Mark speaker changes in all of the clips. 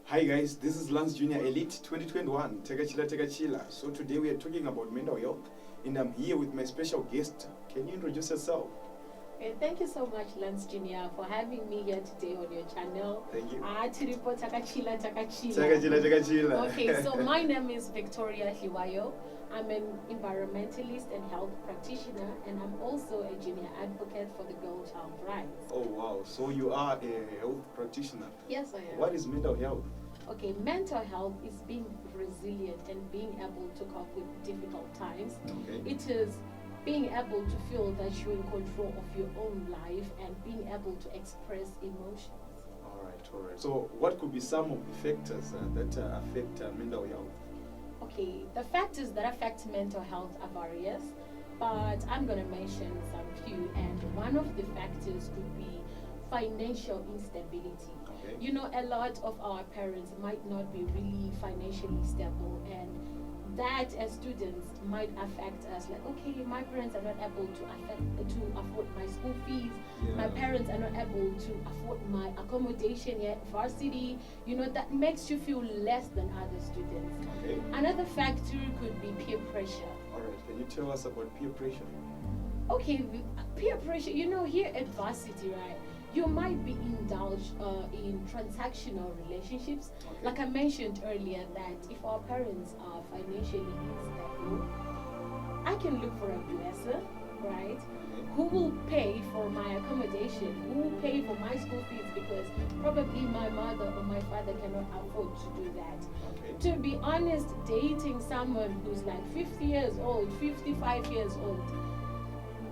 Speaker 1: Hi guys, this is Lance Junior Elite 2021, Tekachila. So today we are talking about mental health and I'm here with my special guest. Can you introduce yourself?
Speaker 2: Thank you so much, Lance Junior, for having me here today on your channel.
Speaker 1: Thank you.
Speaker 2: Takachila.
Speaker 1: Takachila.
Speaker 2: Okay, so my name is Victoria Hiwayo. I'm an environmentalist and health practitioner, and I'm also a junior advocate for the girl child rights.
Speaker 1: Oh wow, so you are a health practitioner.
Speaker 2: Yes, I am.
Speaker 1: What is mental health?
Speaker 2: Okay, mental health is being resilient and being able to cope with difficult times.
Speaker 1: Okay.
Speaker 2: It is being able to feel that you're in control of your own life and being able to express emotions.
Speaker 1: All right. So what could be some of the factors that affect mental health?
Speaker 2: Okay, the factors that affect mental health are various, but I'm going to mention some few, and one of the factors could be financial instability.
Speaker 1: Okay.
Speaker 2: You know, a lot of our parents might not be really financially stable, and that as students might affect us. Like, okay, my parents are not able to afford my school fees.
Speaker 1: Yeah.
Speaker 2: My parents are not able to afford my accommodation at varsity. You know, that makes you feel less than other students.
Speaker 1: Okay.
Speaker 2: Another factor could be peer pressure.
Speaker 1: All right. Can you tell us about peer pressure?
Speaker 2: Okay, peer pressure. You know, here at varsity, right? You might be indulged in transactional relationships.
Speaker 1: Okay.
Speaker 2: Like I mentioned earlier, that if our parents are financially unstable, I can look for a blesser, right? Who will pay for my accommodation? Who will pay for my school fees? Because probably my mother or my father cannot afford to do that.
Speaker 1: Okay.
Speaker 2: To be honest, dating someone who's like 50 years old, 55 years old,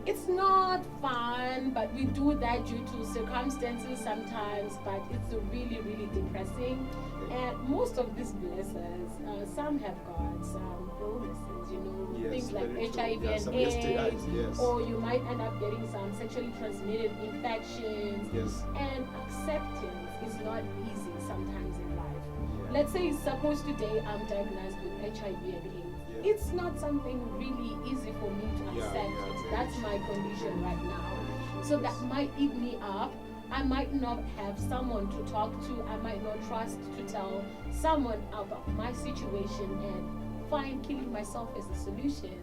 Speaker 2: it's not fun, but we do that due to circumstances sometimes, but it's really, really depressing. And most of these blessers, some have got some illnesses, you know,
Speaker 1: Yes,
Speaker 2: things like
Speaker 1: very true.
Speaker 2: HIV
Speaker 1: Yeah,
Speaker 2: and
Speaker 1: some
Speaker 2: AIDS,
Speaker 1: STIs, yes.
Speaker 2: or you might end up getting some sexually transmitted infections.
Speaker 1: Yes.
Speaker 2: And acceptance is not easy sometimes in life.
Speaker 1: Yeah.
Speaker 2: Let's say suppose today I'm diagnosed with HIV and AIDS.
Speaker 1: Yeah.
Speaker 2: It's not something really easy for me to accept. That's my condition right now. So that might eat me up. I might not have someone to talk to. I might not trust to tell someone about my situation and find killing myself as a solution.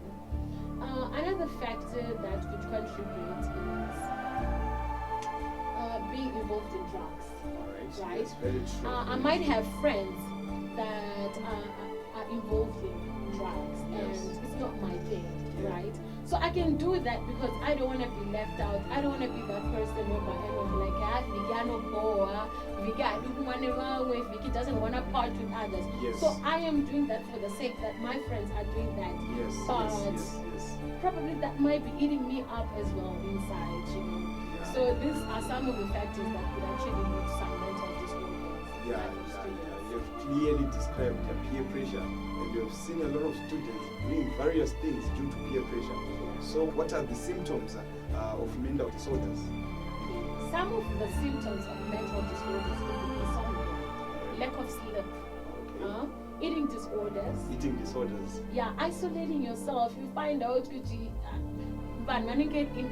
Speaker 2: Another factor that could contribute is being involved in drugs.
Speaker 1: All
Speaker 2: Right?
Speaker 1: Yes, very true.
Speaker 2: I might have friends that are involved in drugs,
Speaker 1: Yes.
Speaker 2: and it's not my thing,
Speaker 1: Yeah.
Speaker 2: right? So I can do that because I don't want to be left out. I don't want to be that person who like, Vicky doesn't want to part with others.
Speaker 1: Yes.
Speaker 2: So I am doing that for the sake that my friends are doing that.
Speaker 1: Yes,
Speaker 2: But
Speaker 1: yes.
Speaker 2: probably that might be eating me up as well inside, you know.
Speaker 1: Yeah.
Speaker 2: So these are some of the factors that could actually lead to some mental disorders.
Speaker 1: Yeah. You have clearly described the peer pressure, and you have seen a lot of students doing various things due to peer pressure. So, what are the symptoms of mental disorders?
Speaker 2: Some of the symptoms of mental disorders include insomnia, lack of sleep,
Speaker 1: Okay.
Speaker 2: eating disorders.
Speaker 1: Eating disorders.
Speaker 2: Yeah, isolating yourself. You find out but when you get in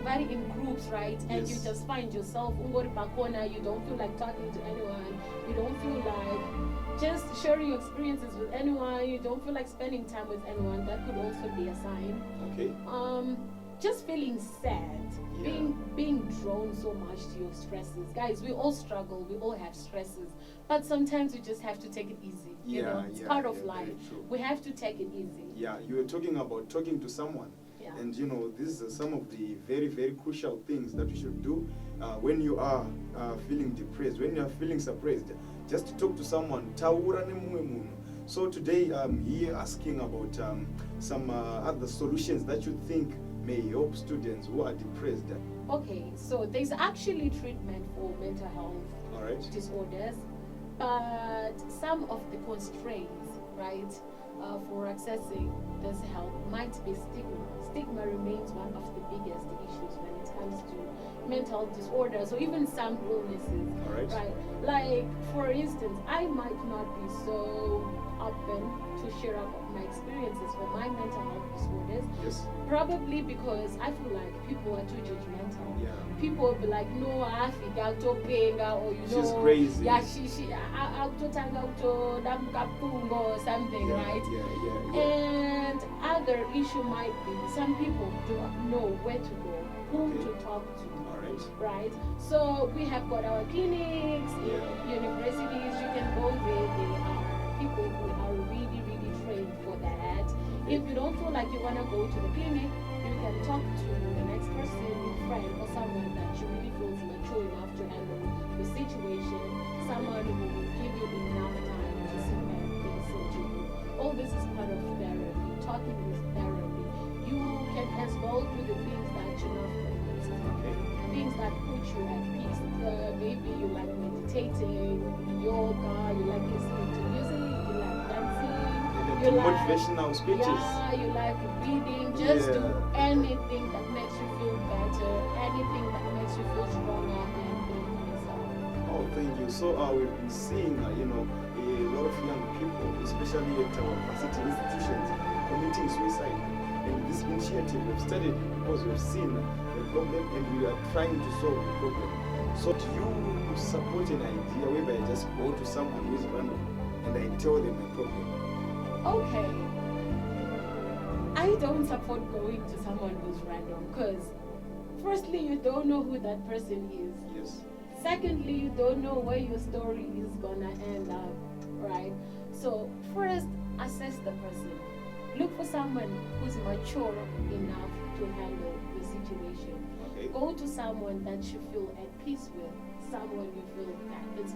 Speaker 2: groups, right, and you
Speaker 1: Yes.
Speaker 2: just find yourself you don't feel like talking to anyone, you don't feel like just sharing your experiences with anyone, you don't feel like spending time with anyone. That could also be a sign.
Speaker 1: Okay.
Speaker 2: Just feeling sad,
Speaker 1: Yeah.
Speaker 2: being drawn so much to your stresses. Guys, we all struggle, we all have stresses, but sometimes we just have to take it easy. You know, it's part of life.
Speaker 1: very true.
Speaker 2: We have to take it easy.
Speaker 1: Yeah, you were talking about talking to someone.
Speaker 2: Yeah.
Speaker 1: And you know, these are some of the very, very crucial things that you should do when you are feeling depressed, when you are feeling suppressed. Just to talk to someone. Taura nemumwe munhu. So today I'm here asking about some other solutions that you think may help students who are depressed.
Speaker 2: Okay, so there's actually treatment for mental health
Speaker 1: All right.
Speaker 2: disorders, but some of the constraints, right, for accessing this help might be stigma. Stigma remains one of the biggest issues when it comes to mental disorders or even some illnesses.
Speaker 1: All right.
Speaker 2: Right. Like, for instance, I might not be so open to share about my experiences for my mental health disorders.
Speaker 1: Yes.
Speaker 2: Probably because I feel like people are too judgmental.
Speaker 1: Yeah.
Speaker 2: People will be like, no, I think I'll to penga, or you know,
Speaker 1: She's crazy.
Speaker 2: yeah, I'll to tanga to damkapungo or something,
Speaker 1: Yeah,
Speaker 2: right?
Speaker 1: yeah.
Speaker 2: And other issue might be some people do not know where to go, whom
Speaker 1: Okay.
Speaker 2: to talk to.
Speaker 1: All right.
Speaker 2: Right? So we have got our clinics, universities, you can go there. There are people who are really, really trained for that. If you don't feel like you want to go to the clinic, you can talk to the next person, your friend, or someone that you really feel is mature enough to handle the situation, someone who will give you enough time to sit back and listen to you. All this is part of therapy. Talking is therapy. You can as well do the things that you're not focused on.
Speaker 1: Okay.
Speaker 2: Things that put you at peace. Maybe you like meditating, yoga, you like listening to music, you like dancing, you like
Speaker 1: Motivational speeches.
Speaker 2: yeah, you like reading. Just do
Speaker 1: Yeah.
Speaker 2: anything that makes you feel better, anything that makes you feel stronger and believe in yourself.
Speaker 1: Oh, thank you. So we've been seeing, a lot of young people, especially at our varsity institutions, committing suicide. And this initiative we've started because we've seen the problem and we are trying to solve the problem. So do you support an idea whereby I just go to someone who is random and I tell them my problem?
Speaker 2: Okay. I don't support going to someone who's random because, firstly, you don't know who that person is.
Speaker 1: Yes.
Speaker 2: Secondly, you don't know where your story is gonna end up, right? So first, assess the person. Look for someone who's mature enough to handle the situation.
Speaker 1: Okay.
Speaker 2: Go to someone that you feel at peace with, someone you feel that this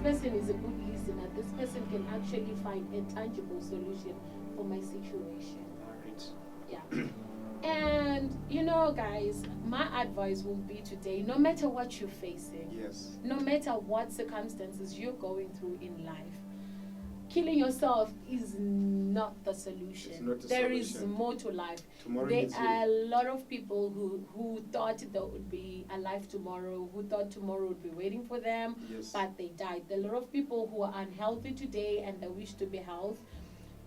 Speaker 2: person is a good listener. This person can actually find a tangible solution for my situation.
Speaker 1: All right.
Speaker 2: Yeah. And guys, my advice will be today, no matter what you're facing,
Speaker 1: Yes.
Speaker 2: no matter what circumstances you're going through in life, killing yourself is not the solution.
Speaker 1: It's not the
Speaker 2: There is
Speaker 1: solution.
Speaker 2: more to life.
Speaker 1: Tomorrow
Speaker 2: There
Speaker 1: needs you.
Speaker 2: are a lot of people who thought there would be a life tomorrow, who thought tomorrow would be waiting for them,
Speaker 1: Yes.
Speaker 2: but they died. There are a lot of people who are unhealthy today and they wish to be healthy.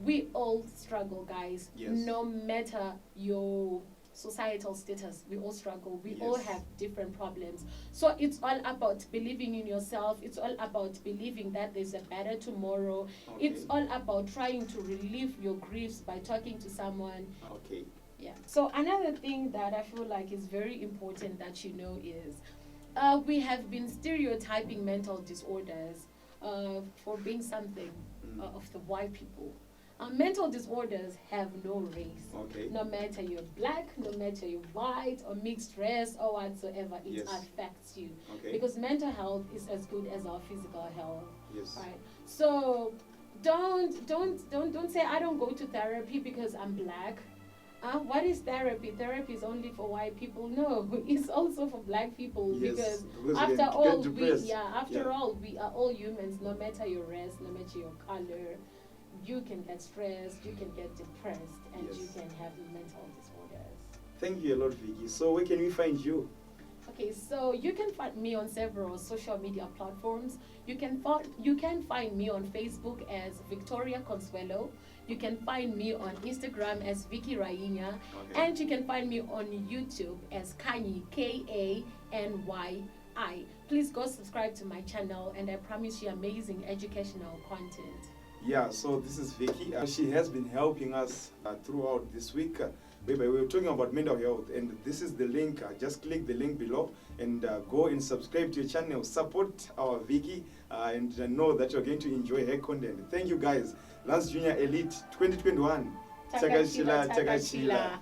Speaker 2: We all struggle, guys.
Speaker 1: Yes.
Speaker 2: No matter your societal status, we all struggle. We all
Speaker 1: Yes.
Speaker 2: have different problems. So it's all about believing in yourself. It's all about believing that there's a better tomorrow.
Speaker 1: Okay.
Speaker 2: It's all about trying to relieve your griefs by talking to someone.
Speaker 1: Okay.
Speaker 2: Yeah. So another thing that I feel like is very important that you know is we have been stereotyping mental disorders for being something of the white people. Mental disorders have no race.
Speaker 1: Okay.
Speaker 2: No matter you're black, no matter you're white or mixed race or whatsoever, it
Speaker 1: Yes.
Speaker 2: affects you.
Speaker 1: Okay.
Speaker 2: Because mental health is as good as our physical health.
Speaker 1: Yes.
Speaker 2: Right. So don't say I don't go to therapy because I'm black. What is therapy? Therapy is only for white people. No, it's also for black people
Speaker 1: Yes,
Speaker 2: because
Speaker 1: because
Speaker 2: after
Speaker 1: you get
Speaker 2: all,
Speaker 1: depressed.
Speaker 2: all, we are all humans. No matter your race, no matter your color, you can get stressed, you can get depressed, and
Speaker 1: Yes.
Speaker 2: you can have mental disorders.
Speaker 1: Thank you a lot, Vicky. So where can we find you?
Speaker 2: Okay, so you can find me on several social media platforms. You can find me on Facebook as Victoria Consuelo. You can find me on Instagram as Vicky Rainya,
Speaker 1: Okay.
Speaker 2: and you can find me on YouTube as Kanyi, Kanyi. Please go subscribe to my channel, and I promise you amazing educational content.
Speaker 1: Yeah, so this is Vicky. She has been helping us throughout this week. Whereby we were talking about mental health, and this is the link. Just click the link below and go and subscribe to your channel. Support our Vicky and know that you're going to enjoy her content. Thank you, guys. Lance Junior Elite 2021.
Speaker 2: Takachila.
Speaker 1: Takachila.